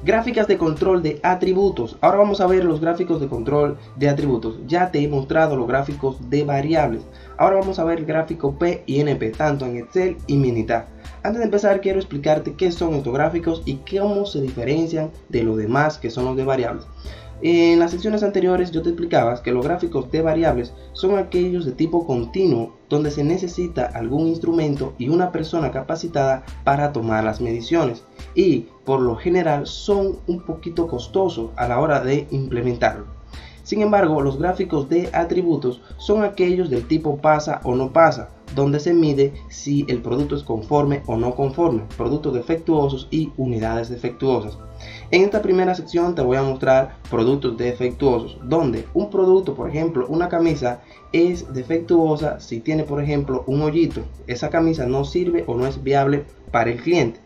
Gráficas de control de atributos. Ahora vamos a ver los gráficos de control de atributos. Ya te he mostrado los gráficos de variables. Ahora vamos a ver el gráfico P y NP, tanto en Excel y Minitab. Antes de empezar quiero explicarte qué son estos gráficos y cómo se diferencian de los demás que son los de variables. En las secciones anteriores yo te explicaba que los gráficos de variables son aquellos de tipo continuo donde se necesita algún instrumento y una persona capacitada para tomar las mediciones, y por lo general son un poquito costosos a la hora de implementarlo. Sin embargo, los gráficos de atributos son aquellos del tipo pasa o no pasa, donde se mide si el producto es conforme o no conforme, productos defectuosos y unidades defectuosas. En esta primera sección te voy a mostrar productos defectuosos, donde un producto, por ejemplo una camisa, es defectuosa si tiene por ejemplo un hoyito. Esa camisa no sirve o no es viable para el cliente.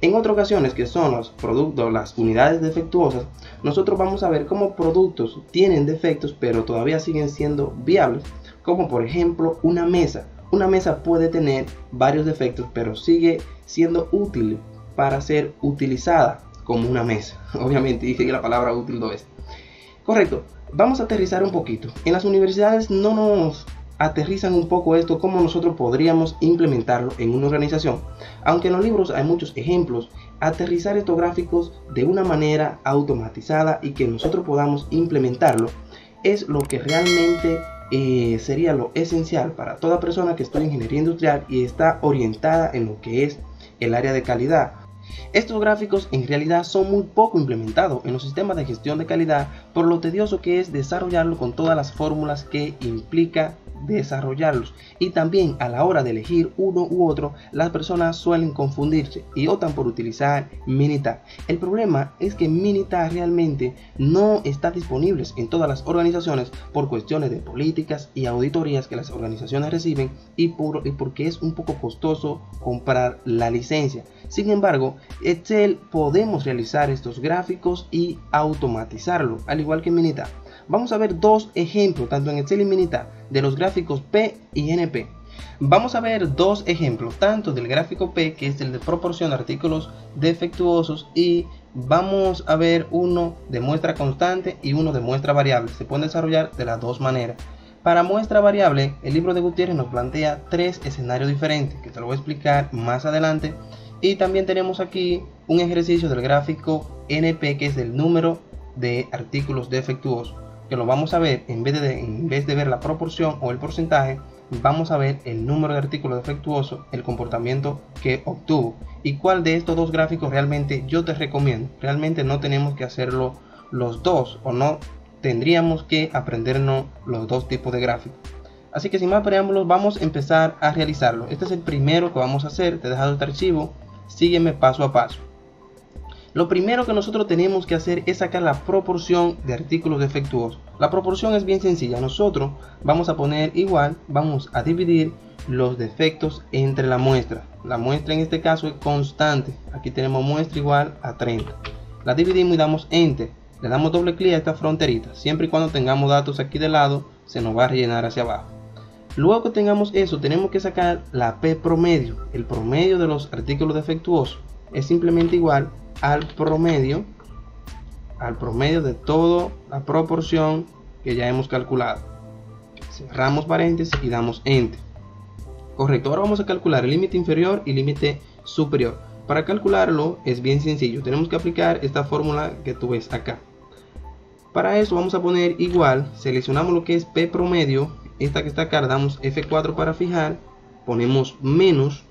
En otras ocasiones, que son los productos, las unidades defectuosas, nosotros vamos a ver cómo productos tienen defectos pero todavía siguen siendo viables, como por ejemplo una mesa. Una mesa puede tener varios defectos pero sigue siendo útil para ser utilizada como una mesa. Obviamente dije que la palabra útil no es correcto. Vamos a aterrizar un poquito. En las universidades no nos aterrizan un poco esto, cómo nosotros podríamos implementarlo en una organización. Aunque en los libros hay muchos ejemplos, aterrizar estos gráficos de una manera automatizada y que nosotros podamos implementarlo es lo que realmente sería lo esencial para toda persona que estudia ingeniería industrial y está orientada en lo que es el área de calidad. Estos gráficos en realidad son muy poco implementados en los sistemas de gestión de calidad por lo tedioso que es desarrollarlo con todas las fórmulas que implica desarrollarlos, y también a la hora de elegir uno u otro las personas suelen confundirse y optan por utilizar Minitab. El problema es que Minitab realmente no está disponible en todas las organizaciones por cuestiones de políticas y auditorías que las organizaciones reciben y porque es un poco costoso comprar la licencia. Sin embargo, Excel podemos realizar estos gráficos y automatizarlo al igual que Minitab. Vamos a ver dos ejemplos tanto en Excel y Minitab de los gráficos P y NP. Vamos a ver dos ejemplos tanto del gráfico P, que es el de proporción de artículos defectuosos, y vamos a ver uno de muestra constante y uno de muestra variable. Se pueden desarrollar de las dos maneras. Para muestra variable, el libro de Gutiérrez nos plantea tres escenarios diferentes que te lo voy a explicar más adelante. Y también tenemos aquí un ejercicio del gráfico NP, que es el número de artículos defectuosos, que lo vamos a ver en vez de ver la proporción o el porcentaje, vamos a ver el número de artículos defectuosos, el comportamiento que obtuvo. Y cuál de estos dos gráficos realmente yo te recomiendo. Realmente no tenemos que hacerlo los dos, o no tendríamos que aprendernos los dos tipos de gráficos. Así que sin más preámbulos vamos a empezar a realizarlo. Este es el primero que vamos a hacer. Te he dejado este archivo, sígueme paso a paso. Lo primero que nosotros tenemos que hacer es sacar la proporción de artículos defectuosos. La proporción es bien sencilla. Nosotros vamos a poner igual, vamos a dividir los defectos entre la muestra. La muestra en este caso es constante. Aquí tenemos muestra igual a 30. La dividimos y damos enter. Le damos doble clic a esta fronterita. Siempre y cuando tengamos datos aquí de lado, se nos va a rellenar hacia abajo. Luego que tengamos eso, tenemos que sacar la P promedio. El promedio de los artículos defectuosos es simplemente igual al promedio de toda la proporción que ya hemos calculado. Cerramos paréntesis y damos enter. Correcto. Ahora vamos a calcular el límite inferior y límite superior. Para calcularlo es bien sencillo. Tenemos que aplicar esta fórmula que tú ves acá. Para eso vamos a poner igual, seleccionamos lo que es P promedio, esta que está acá, damos F4 para fijar, ponemos menos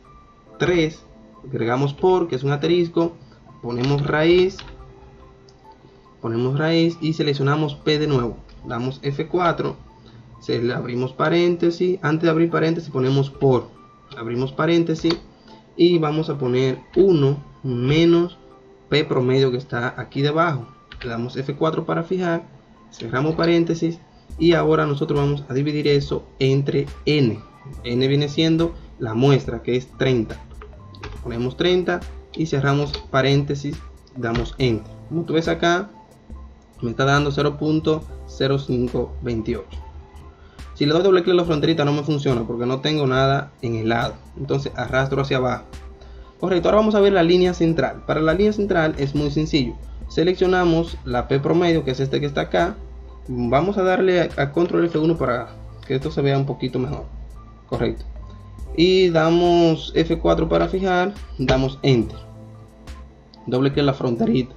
3, agregamos por, que es un asterisco, ponemos raíz y seleccionamos P de nuevo, damos F4, abrimos paréntesis, antes de abrir paréntesis ponemos por, abrimos paréntesis y vamos a poner 1 menos P promedio que está aquí debajo. Le damos F4 para fijar, cerramos paréntesis y ahora nosotros vamos a dividir eso entre N. N viene siendo la muestra, que es 30. Ponemos 30 y cerramos paréntesis, damos enter. Como tú ves acá, me está dando 0.0528. Si le doy doble clic a la fronterita no me funciona porque no tengo nada en el lado. Entonces arrastro hacia abajo. Correcto, ahora vamos a ver la línea central. Para la línea central es muy sencillo. seleccionamos la P promedio, que es este que está acá. Vamos a darle a control F1 para que esto se vea un poquito mejor. Correcto. Y damos F4 para fijar, damos Enter. Doble clic en la fronterita.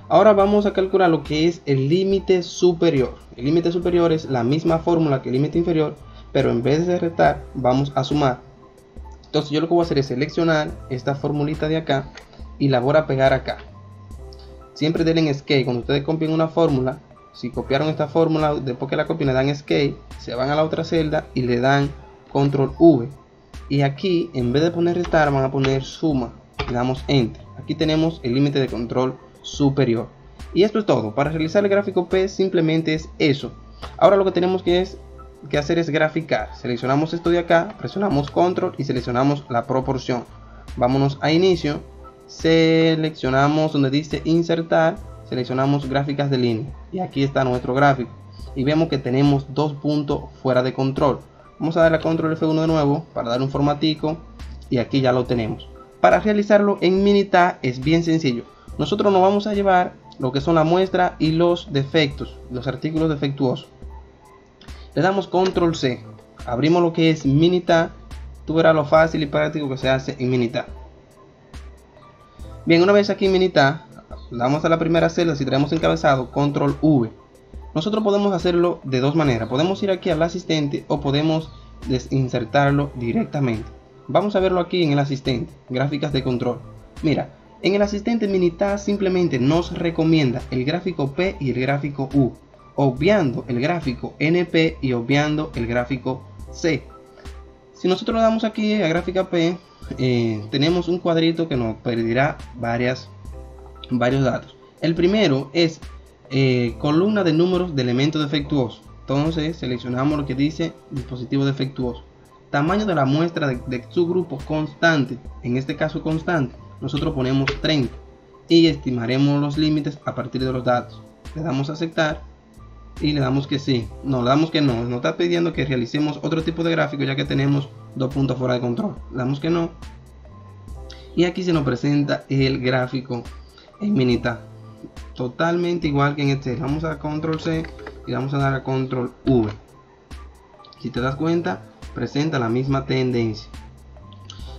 Ahora vamos a calcular lo que es el límite superior. El límite superior es la misma fórmula que el límite inferior, pero en vez de restar vamos a sumar. Entonces yo lo que voy a hacer es seleccionar esta formulita de acá y la voy a pegar acá. Siempre denle en Escape. Cuando ustedes copien una fórmula, si copiaron esta fórmula, después que la copien le dan Escape, se van a la otra celda y le dan Control V. Y aquí en vez de poner restar van a poner suma. Le damos Enter. Aquí tenemos el límite de control superior. Y esto es todo. Para realizar el gráfico P simplemente es eso. Ahora lo que tenemos que hacer es graficar. Seleccionamos esto de acá, presionamos Control y seleccionamos la proporción. Vámonos a inicio, seleccionamos donde dice insertar, seleccionamos gráficas de línea y aquí está nuestro gráfico y vemos que tenemos dos puntos fuera de control. Vamos a darle a Control F1 de nuevo para dar un formatico y aquí ya lo tenemos. Para realizarlo en Minitab es bien sencillo. Nosotros nos vamos a llevar lo que son la muestra y los defectos, los artículos defectuosos. Le damos Control C, abrimos lo que es Minitab. Tú verás lo fácil y práctico que se hace en Minitab. Bien, una vez aquí en Minitab, damos a la primera celda, si traemos encabezado, Control V. Nosotros podemos hacerlo de dos maneras. Podemos ir aquí al asistente o podemos desinsertarlo directamente. Vamos a verlo aquí en el asistente, gráficas de control. Mira, en el asistente Minitab simplemente nos recomienda el gráfico P y el gráfico U, obviando el gráfico NP y obviando el gráfico C. Si nosotros le damos aquí a gráfica P, tenemos un cuadrito que nos pedirá varios datos. El primero es columna de números de elementos defectuosos. Entonces seleccionamos lo que dice dispositivo defectuoso. Tamaño de la muestra de subgrupo constante. En este caso constante, nosotros ponemos 30 y estimaremos los límites a partir de los datos. Le damos a aceptar y le damos que sí. No, le damos que no. Nos está pidiendo que realicemos otro tipo de gráfico ya que tenemos dos puntos fuera de control. Le damos que no. Y aquí se nos presenta el gráfico en Minitab. Totalmente igual que en Excel. Vamos a Control C y vamos a dar a Control V. Si te das cuenta, presenta la misma tendencia.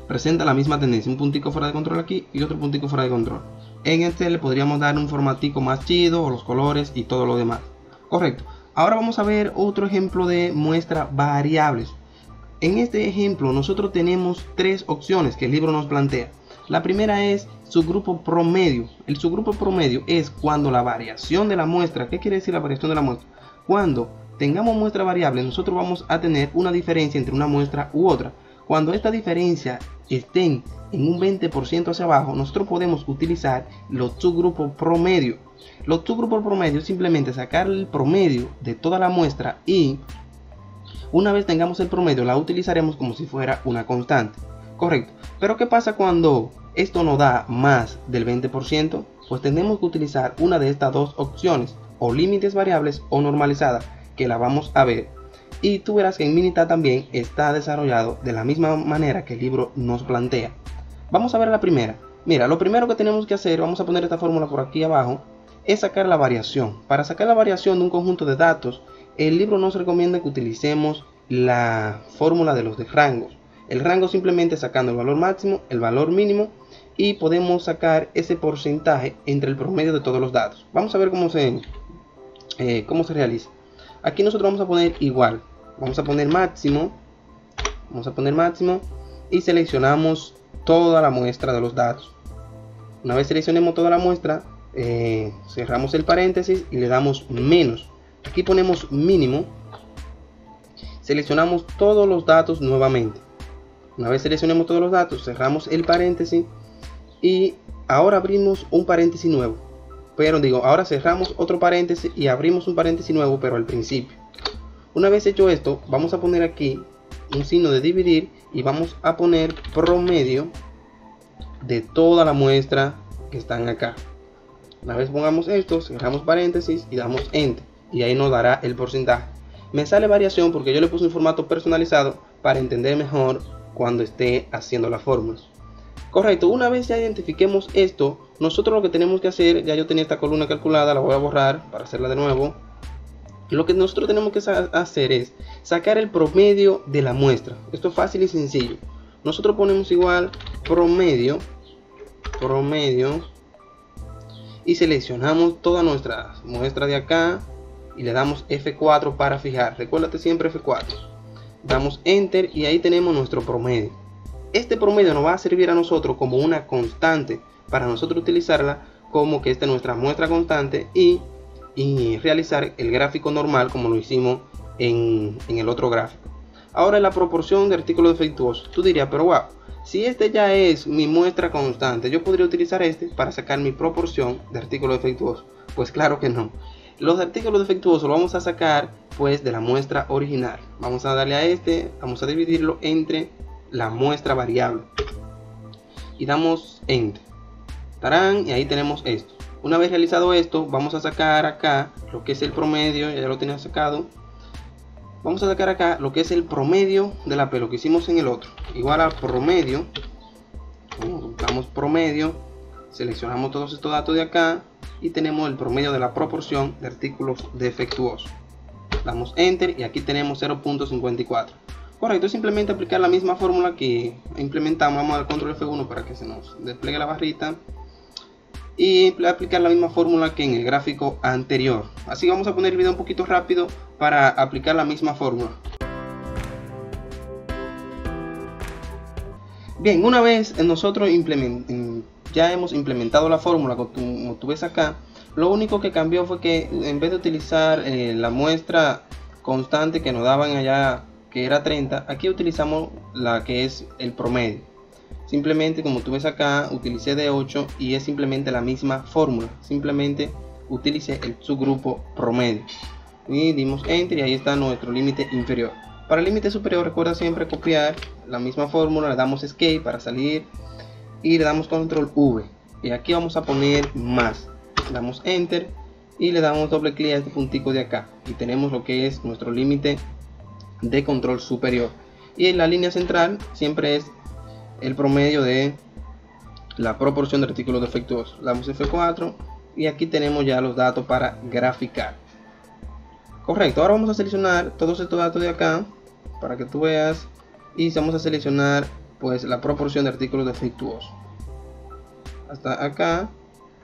Un puntico fuera de control aquí y otro puntico fuera de control. En Excel le podríamos dar un formatico más chido o los colores y todo lo demás. Correcto. Ahora vamos a ver otro ejemplo de muestra variables. En este ejemplo nosotros tenemos tres opciones que el libro nos plantea. La primera es subgrupo promedio. El subgrupo promedio es cuando la variación de la muestra. ¿Qué quiere decir la variación de la muestra? Cuando tengamos muestra variable, nosotros vamos a tener una diferencia entre una muestra u otra. Cuando esta diferencia estén en un 20% hacia abajo, nosotros podemos utilizar los subgrupos promedio. Los subgrupos promedio es simplemente sacar el promedio de toda la muestra y una vez tengamos el promedio la utilizaremos como si fuera una constante. Correcto. Pero ¿qué pasa cuando esto nos da más del 20%? Pues tenemos que utilizar una de estas dos opciones, o límites variables o normalizada, que la vamos a ver. Y tú verás que en Minitab también está desarrollado de la misma manera que el libro nos plantea. Vamos a ver la primera. Mira, lo primero que tenemos que hacer, vamos a poner esta fórmula por aquí abajo, es sacar la variación. Para sacar la variación de un conjunto de datos, el libro nos recomienda que utilicemos la fórmula de los rangos. El rango simplemente sacando el valor máximo, el valor mínimo y podemos sacar ese porcentaje entre el promedio de todos los datos. Vamos a ver cómo se realiza. Aquí nosotros vamos a poner igual, vamos a poner máximo y seleccionamos toda la muestra de los datos. Una vez seleccionemos toda la muestra, cerramos el paréntesis y le damos menos. Aquí ponemos mínimo, seleccionamos todos los datos nuevamente. Una vez seleccionemos todos los datos, cerramos el paréntesis y ahora abrimos un paréntesis nuevo. Ahora cerramos otro paréntesis y abrimos un paréntesis nuevo, pero al principio. Una vez hecho esto, vamos a poner aquí un signo de dividir y vamos a poner promedio de toda la muestra que están acá. Una vez pongamos esto, cerramos paréntesis y damos Enter. Y ahí nos dará el porcentaje. Me sale variación porque yo le puse un formato personalizado para entender mejor cuando esté haciendo las fórmulas. Correcto, una vez ya identifiquemos esto, nosotros lo que tenemos que hacer, ya yo tenía esta columna calculada, la voy a borrar para hacerla de nuevo. Lo que nosotros tenemos que hacer es sacar el promedio de la muestra. Esto es fácil y sencillo. Nosotros ponemos igual promedio y seleccionamos todas nuestras muestras de acá y le damos F4 para fijar. Recuérdate siempre F4. Damos Enter y ahí tenemos nuestro promedio. Este promedio nos va a servir a nosotros como una constante para nosotros utilizarla como que esta es nuestra muestra constante y realizar el gráfico normal como lo hicimos en el otro gráfico. Ahora, la proporción de artículos defectuosos. Tú dirías, pero wow, si este ya es mi muestra constante, yo podría utilizar este para sacar mi proporción de artículos defectuosos. Pues claro que no. Los artículos defectuosos lo vamos a sacar pues de la muestra original. Vamos a darle a este, vamos a dividirlo entre la muestra variable y damos Enter. Tarán, y ahí tenemos esto. Una vez realizado esto, vamos a sacar acá lo que es el promedio, ya lo tenía sacado. Vamos a sacar acá lo que es el promedio de la P, lo que hicimos en el otro. Igual al promedio, buscamos promedio, seleccionamos todos estos datos de acá y tenemos el promedio de la proporción de artículos defectuosos. Damos Enter y aquí tenemos 0.54. Correcto, es simplemente aplicar la misma fórmula que implementamos. Vamos al control F1 para que se nos despliegue la barrita. Y aplicar la misma fórmula que en el gráfico anterior. Así vamos a poner el video un poquito rápido para aplicar la misma fórmula. Bien, una vez nosotros ya hemos implementado la fórmula como tú ves acá, lo único que cambió fue que en vez de utilizar la muestra constante que nos daban allá, que era 30, aquí utilizamos la que es el promedio. Simplemente, como tú ves acá, utilicé de 8 y es simplemente la misma fórmula. Simplemente utilicé el subgrupo promedio y dimos Enter y ahí está nuestro límite inferior. Para el límite superior, recuerda siempre copiar la misma fórmula, le damos Escape para salir y le damos Control V. Y aquí vamos a poner más. Damos Enter y le damos doble clic a este puntico de acá y tenemos lo que es nuestro límite de control superior. Y en la línea central siempre es el promedio de la proporción de artículos defectuosos. Damos F4 y aquí tenemos ya los datos para graficar. Correcto, ahora vamos a seleccionar todos estos datos de acá para que tú veas y vamos a seleccionar pues la proporción de artículos defectuosos. Hasta acá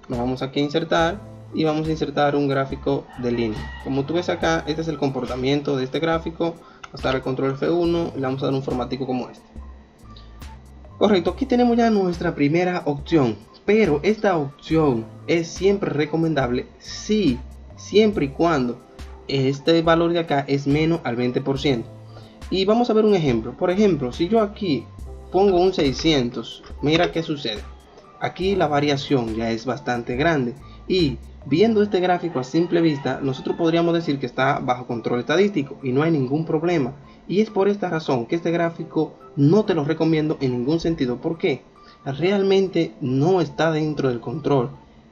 nos vamos aquí a insertar y vamos a insertar un gráfico de línea. Como tú ves acá, este es el comportamiento de este gráfico. Vamos a dar el control F1 y le vamos a dar un formático como este. Correcto, aquí tenemos ya nuestra primera opción, pero esta opción es siempre recomendable siempre y cuando este valor de acá es menos al 20%. Y vamos a ver un ejemplo. Por ejemplo, si yo aquí pongo un 600, mira qué sucede. Aquí la variación ya es bastante grande y viendo este gráfico a simple vista, nosotros podríamos decir que está bajo control estadístico y no hay ningún problema. Y es por esta razón que este gráfico no te lo recomiendo en ningún sentido. ¿Por qué? Realmente no está dentro del control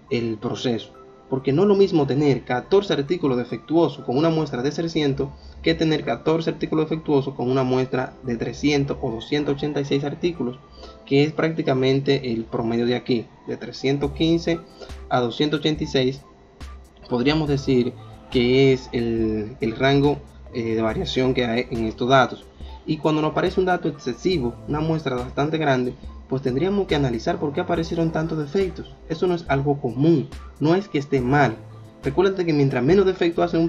el proceso. Porque no es lo mismo tener 14 artículos defectuosos con una muestra de 300 que tener 14 artículos defectuosos con una muestra de 300 o 286 artículos, que es prácticamente el promedio de aquí, de 315 a 286. Podríamos decir que es el rango de variación que hay en estos datos. Y cuando nos aparece un dato excesivo, una muestra bastante grande, pues tendríamos que analizar por qué aparecieron tantos defectos. Eso no es algo común, no es que esté mal. Recuerda que mientras menos defectos hay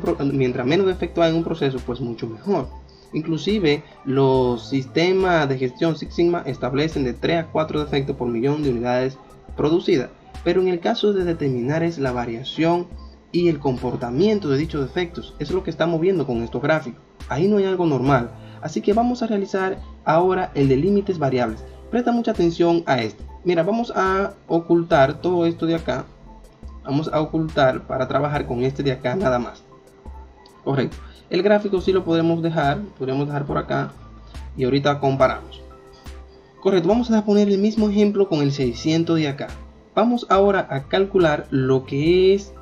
en un proceso, pues mucho mejor. Inclusive los sistemas de gestión Six Sigma establecen de 3 a 4 defectos por millón de unidades producidas. Pero en el caso de determinar es la variación y el comportamiento de dichos defectos, eso es lo que estamos viendo con estos gráficos. Ahí no hay algo normal. Así que vamos a realizar ahora el de límites variables. Presta mucha atención a esto. Mira, vamos a ocultar todo esto de acá. Vamos a ocultar para trabajar con este de acá nada más. Correcto. El gráfico sí lo podemos dejar por acá y ahorita comparamos. Correcto, vamos a poner el mismo ejemplo con el 600 de acá. Vamos ahora a calcular lo que es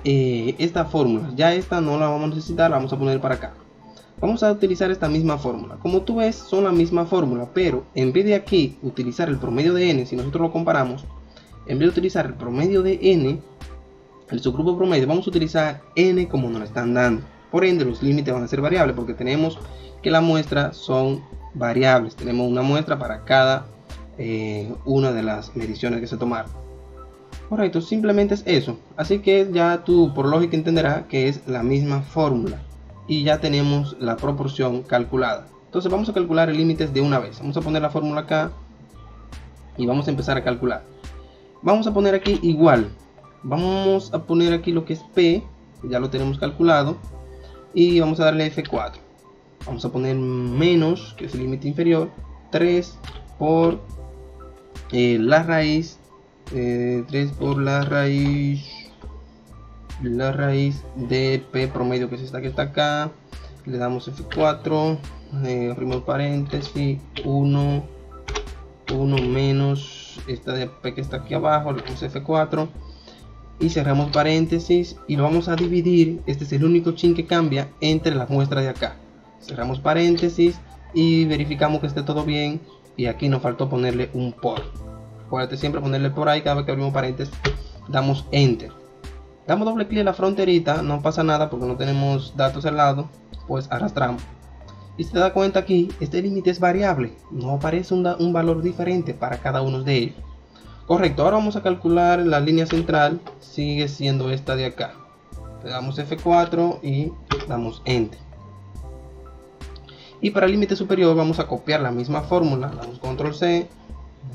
esta fórmula. Ya esta no la vamos a necesitar, la vamos a poner para acá. Vamos a utilizar esta misma fórmula. Como tú ves, son la misma fórmula, pero en vez de aquí utilizar el promedio de n, si nosotros lo comparamos, en vez de utilizar el promedio de n, el subgrupo promedio, vamos a utilizar n como nos lo están dando. Por ende, los límites van a ser variables porque tenemos que la muestra son variables. Tenemos una muestra para cada una de las mediciones que se tomaron. Correcto, simplemente es eso. Así que ya tú por lógica entenderás que es la misma fórmula y ya tenemos la proporción calculada. Entonces vamos a calcular el límite de una vez. Vamos a poner la fórmula acá y vamos a empezar a calcular. Vamos a poner aquí igual. Vamos a poner aquí lo que es P, ya lo tenemos calculado, y vamos a darle F4. Vamos a poner menos, que es el límite inferior, 3 por la raíz, 3 por la raíz de P promedio, que es esta que está acá. Le damos F4, abrimos paréntesis, 1 menos esta de P que está aquí abajo, le damos F4 y cerramos paréntesis y lo vamos a dividir. Este es el único chin que cambia entre la muestra de acá. Cerramos paréntesis y verificamos que esté todo bien, y aquí nos faltó ponerle un por. Acuérdate siempre ponerle por ahí cada vez que abrimos paréntesis. Damos enter, damos doble clic en la fronterita, no pasa nada porque no tenemos datos al lado, pues arrastramos. Y si te das cuenta aquí, este límite es variable, no aparece un valor diferente para cada uno de ellos. Correcto, ahora vamos a calcular la línea central, sigue siendo esta de acá. Le damos F4 y damos enter. Y para el límite superior vamos a copiar la misma fórmula, damos control C,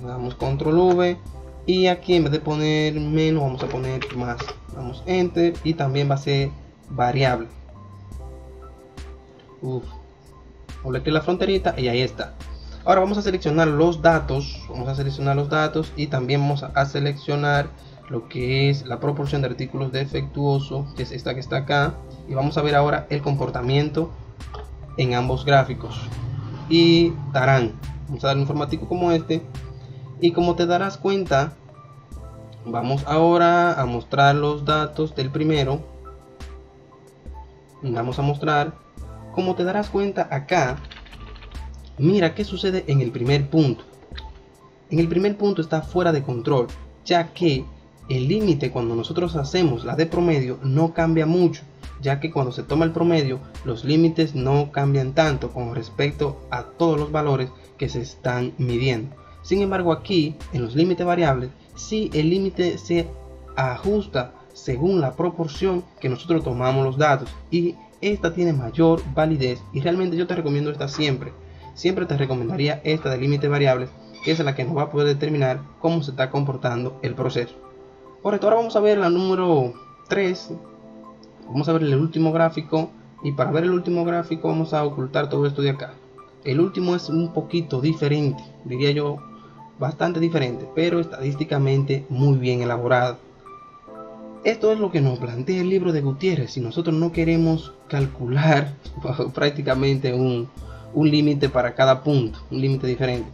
damos control V, y aquí en vez de poner menos vamos a poner más. Damos enter y también va a ser variable. Doble clic en la fronterita y ahí está. Ahora vamos a seleccionar los datos, y también vamos a seleccionar lo que es la proporción de artículos defectuosos, que es esta que está acá, y vamos a ver ahora el comportamiento en ambos gráficos. Y darán, vamos a darle un formatico como este, y como te darás cuenta, vamos ahora a mostrar los datos del primero. Vamos a mostrar, como te darás cuenta acá, mira qué sucede en el primer punto. En el primer punto está fuera de control, ya que el límite cuando nosotros hacemos la de promedio no cambia mucho, ya que cuando se toma el promedio los límites no cambian tanto con respecto a todos los valores que se están midiendo. Sin embargo, aquí en los límites variables sí el límite se ajusta según la proporción que nosotros tomamos los datos, y esta tiene mayor validez, y realmente yo te recomiendo esta siempre te recomendaría esta de límites variables, que es la que nos va a poder determinar cómo se está comportando el proceso. Correcto, ahora vamos a ver la número 3, vamos a ver el último gráfico, y para ver el último gráfico vamos a ocultar todo esto de acá. El último es un poquito diferente, diría yo bastante diferente, pero estadísticamente muy bien elaborado. Esto es lo que nos plantea el libro de Gutiérrez si nosotros no queremos calcular prácticamente un límite para cada punto, un límite diferente.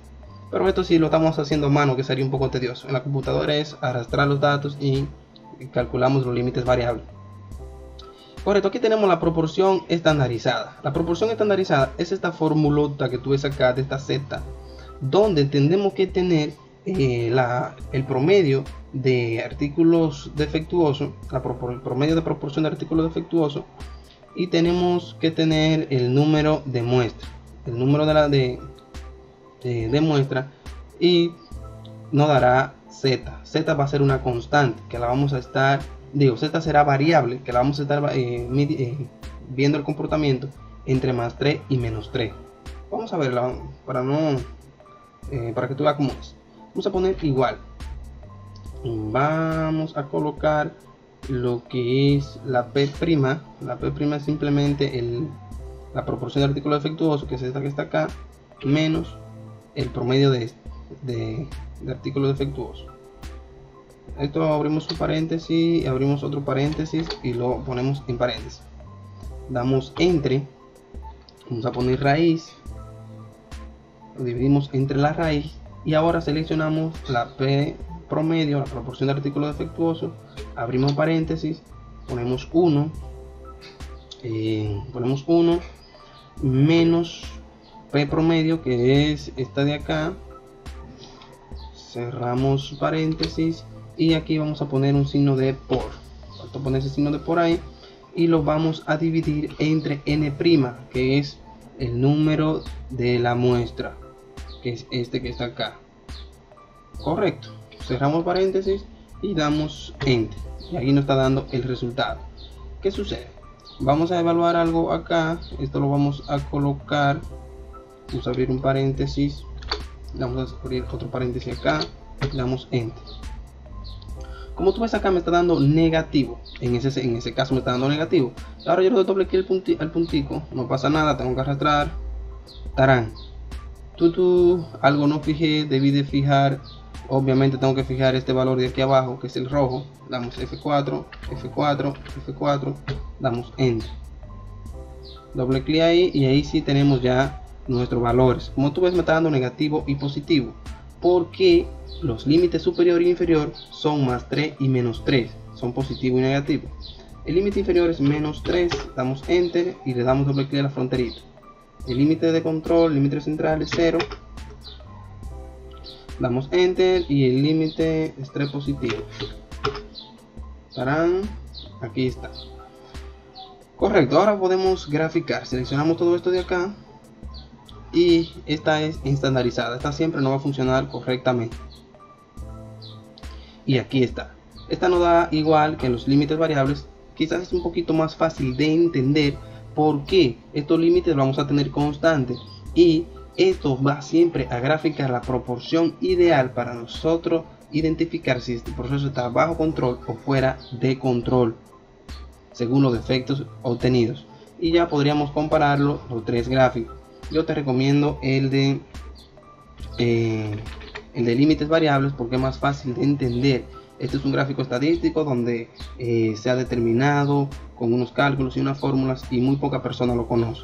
Pero esto sí lo estamos haciendo a mano, que sería un poco tedioso. En la computadora es arrastrar los datos y calculamos los límites variables. Correcto, aquí tenemos la proporción estandarizada. La proporción estandarizada es esta formulota que tú ves acá de esta Z, donde tenemos que tener el promedio de artículos defectuosos, el promedio de proporción de artículos defectuosos, y tenemos que tener el número de muestra, el número de muestra, y nos dará Z. Z va a ser una constante que la vamos a estar, Z será variable que la vamos a estar viendo el comportamiento entre más 3 y menos 3. Vamos a verla para que tú veas cómo es. Vamos a poner igual, vamos a colocar lo que es la P'. La P' es simplemente la proporción de artículos defectuosos, que es esta que está acá, menos el promedio de artículos defectuosos. Esto abrimos un paréntesis, abrimos otro paréntesis y lo ponemos en paréntesis. Damos entre, vamos a poner raíz, lo dividimos entre la raíz, y ahora seleccionamos la P promedio, la proporción de artículos defectuosos, abrimos paréntesis, ponemos 1, menos P promedio, que es esta de acá, cerramos paréntesis y aquí vamos a poner un signo de por. Vamos a poner ese signo de por ahí y lo vamos a dividir entre n', que es el número de la muestra, que es este que está acá. Correcto. Cerramos paréntesis y damos enter, y ahí nos está dando el resultado. ¿Qué sucede? Vamos a evaluar algo acá. Esto lo vamos a colocar, vamos a abrir un paréntesis, vamos a abrir otro paréntesis acá, y damos enter. Como tú ves acá me está dando negativo, en ese caso me está dando negativo. Ahora yo le doy doble clic al puntico, no pasa nada, tengo que arrastrar, tarán, algo no fijé, debí de fijar. Obviamente tengo que fijar este valor de aquí abajo, que es el rojo. Damos F4, F4, F4, damos enter, doble clic ahí, y ahí sí tenemos ya nuestros valores. Como tú ves me está dando negativo y positivo, porque los límites superior e inferior son más 3 y menos 3, son positivo y negativo. El límite inferior es menos 3, damos enter y le damos doble clic a la fronterita. El límite de control, límite central es 0, damos enter, y el límite es 3 positivo. Tarán, aquí está. Correcto, ahora podemos graficar. Seleccionamos todo esto de acá, y esta es estandarizada, esta siempre no va a funcionar correctamente. Y aquí está. Esta nos da igual que los límites variables. Quizás es un poquito más fácil de entender porque estos límites los vamos a tener constantes, y esto va siempre a graficar la proporción ideal para nosotros identificar si este proceso está bajo control o fuera de control, según los efectos obtenidos. Y ya podríamos compararlo los tres gráficos. Yo te recomiendo el de límites variables porque es más fácil de entender. Este es un gráfico estadístico donde se ha determinado con unos cálculos y unas fórmulas, y muy poca persona lo conoce.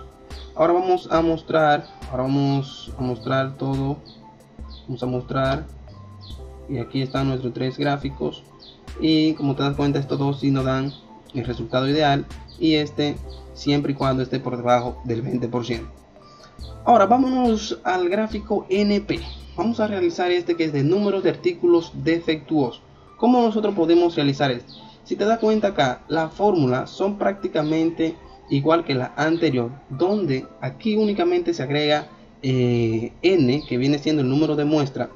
Ahora vamos a mostrar, todo. Vamos a mostrar, y aquí están nuestros tres gráficos, y como te das cuenta estos dos sí nos dan el resultado ideal, y este siempre y cuando esté por debajo del 20%. Ahora vámonos al gráfico NP. Vamos a realizar este, que es de números de artículos defectuosos. ¿Cómo nosotros podemos realizar esto? Si te das cuenta acá, las fórmulas son prácticamente igual que la anterior, donde aquí únicamente se agrega n, que viene siendo el número de muestra,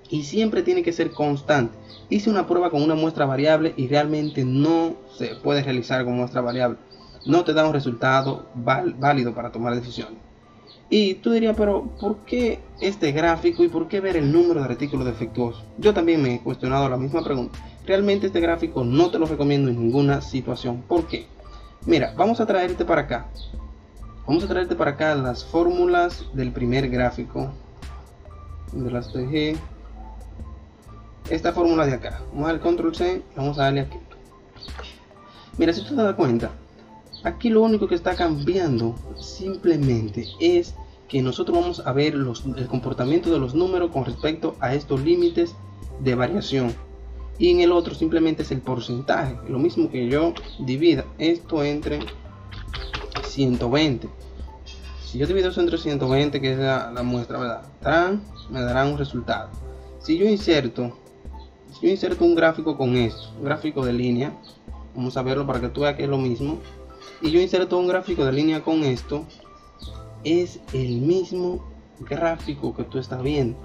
y siempre tiene que ser constante. Hice una prueba con una muestra variable y realmente no se puede realizar con muestra variable, no te da un resultado válido para tomar decisiones. Y tú dirías, pero ¿por qué este gráfico y por qué ver el número de artículos defectuosos? Yo también me he cuestionado la misma pregunta. Realmente este gráfico no te lo recomiendo en ninguna situación. ¿Por qué? Mira, vamos a traerte para acá. Vamos a traerte para acá las fórmulas del primer gráfico. De las TG. Esta fórmula de acá. Vamos a darle control C y vamos a darle aquí. Mira, si tú te das cuenta, aquí lo único que está cambiando simplemente es que nosotros vamos a ver el comportamiento de los números con respecto a estos límites de variación. Y en el otro simplemente es el porcentaje. Lo mismo que yo divida esto entre 120. Si yo divido eso entre 120, que es la muestra, ¿verdad? Me dará un resultado. Si yo inserto un gráfico con esto, un gráfico de línea, vamos a verlo para que tú veas que es lo mismo. Y yo inserto un gráfico de línea con esto, es el mismo gráfico que tú estás viendo,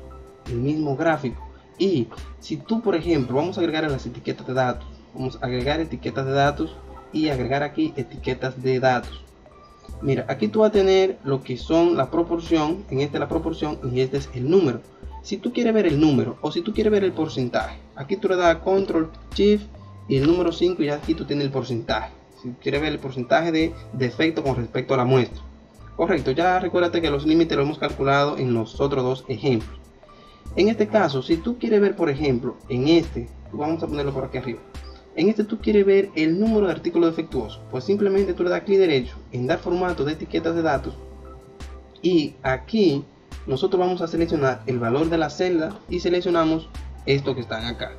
el mismo gráfico. Y si tú, por ejemplo, vamos a agregar a las etiquetas de datos, vamos a agregar etiquetas de datos y agregar aquí etiquetas de datos. Mira, aquí tú vas a tener lo que son la proporción, en este la proporción y este es el número. Si tú quieres ver el número o si tú quieres ver el porcentaje, aquí tú le das control shift y el número 5 y aquí tú tienes el porcentaje. Si quieres ver el porcentaje de defecto con respecto a la muestra. Correcto, ya recuérdate que los límites los hemos calculado en los otros dos ejemplos. En este caso, si tú quieres ver, por ejemplo, en este, vamos a ponerlo por aquí arriba. En este tú quieres ver el número de artículos defectuosos. Pues simplemente tú le das clic derecho en dar formato de etiquetas de datos. Y aquí nosotros vamos a seleccionar el valor de la celda y seleccionamos esto que están acá.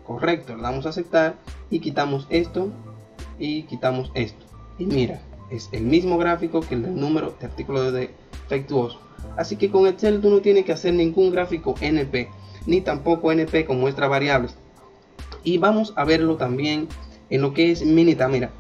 Correcto, le damos a aceptar y quitamos esto. Y quitamos esto, y mira, es el mismo gráfico que el del número de artículos defectuosos. Así que con Excel tú no tienes que hacer ningún gráfico NP, ni tampoco NP con muestras variables. Y vamos a verlo también en lo que es Minitab. Mira,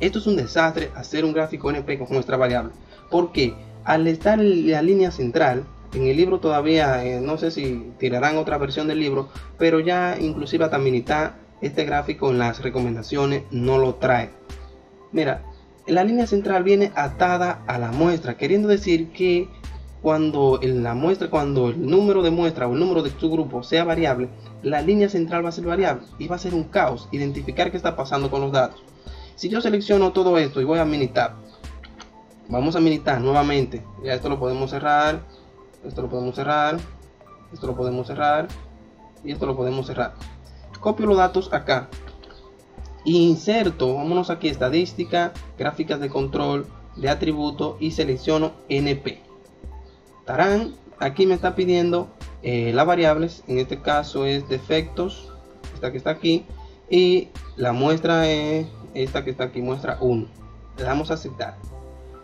esto es un desastre hacer un gráfico NP con muestra variable, porque al estar la línea central en el libro todavía, no sé si tirarán otra versión del libro, pero ya inclusive hasta Minitab este gráfico en las recomendaciones no lo trae. Mira, la línea central viene atada a la muestra, queriendo decir que cuando el número de muestra o el número de subgrupo sea variable, la línea central va a ser variable y va a ser un caos identificar qué está pasando con los datos. Si yo selecciono todo esto y voy a Minitab, vamos a Minitab nuevamente, ya esto lo podemos cerrar, esto lo podemos cerrar, esto lo podemos cerrar y esto lo podemos cerrar. Copio los datos acá, inserto, vámonos aquí, estadística, gráficas de control, de atributo y selecciono NP. Tarán, aquí me está pidiendo las variables, en este caso es defectos, esta que está aquí, y la muestra es esta que está aquí, muestra 1. Le damos a aceptar.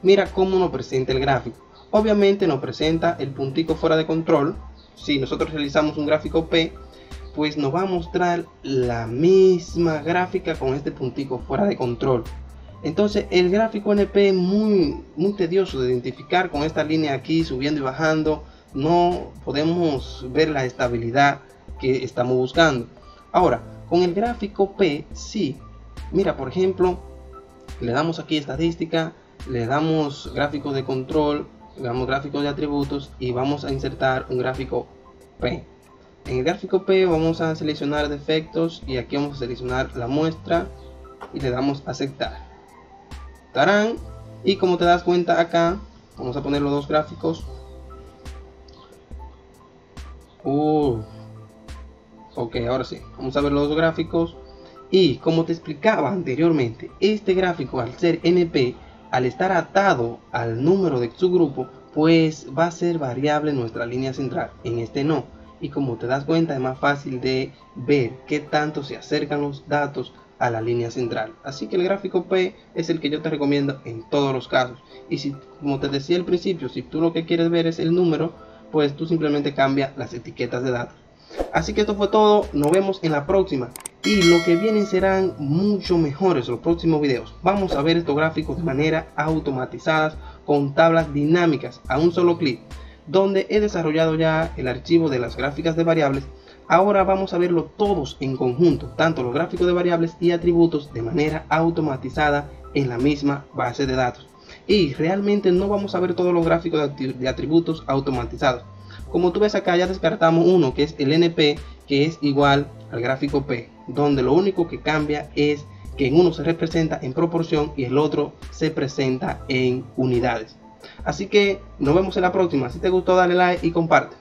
Mira cómo nos presenta el gráfico. Obviamente nos presenta el puntico fuera de control. Si nosotros realizamos un gráfico P, pues nos va a mostrar la misma gráfica con este puntico fuera de control. Entonces el gráfico NP es muy tedioso de identificar con esta línea aquí subiendo y bajando. No podemos ver la estabilidad que estamos buscando. Ahora, con el gráfico P, sí. Mira, por ejemplo, le damos aquí estadística, le damos gráficos de control, le damos gráficos de atributos y vamos a insertar un gráfico P. En el gráfico P vamos a seleccionar defectos y aquí vamos a seleccionar la muestra y le damos a aceptar. Tarán, y como te das cuenta acá, vamos a poner los dos gráficos. Ok, ahora sí, vamos a ver los dos gráficos. Y como te explicaba anteriormente, este gráfico al ser NP, al estar atado al número de subgrupo, pues va a ser variable nuestra línea central. En este no. Y como te das cuenta, es más fácil de ver qué tanto se acercan los datos a la línea central. Así que el gráfico P es el que yo te recomiendo en todos los casos. Y si, como te decía al principio, si tú lo que quieres ver es el número, pues tú simplemente cambias las etiquetas de datos. Así que esto fue todo, nos vemos en la próxima. Y lo que vienen serán mucho mejores los próximos videos. Vamos a ver estos gráficos de manera automatizadas con tablas dinámicas a un solo clic, donde he desarrollado ya el archivo de las gráficas de variables. Ahora vamos a verlo todos en conjunto, tanto los gráficos de variables y atributos de manera automatizada en la misma base de datos. Y realmente no vamos a ver todos los gráficos de atributos automatizados. Como tú ves acá, ya descartamos uno que es el NP, que es igual al gráfico P, donde lo único que cambia es que en uno se representa en proporción y el otro se presenta en unidades. Así que nos vemos en la próxima. Si te gustó, dale like y comparte.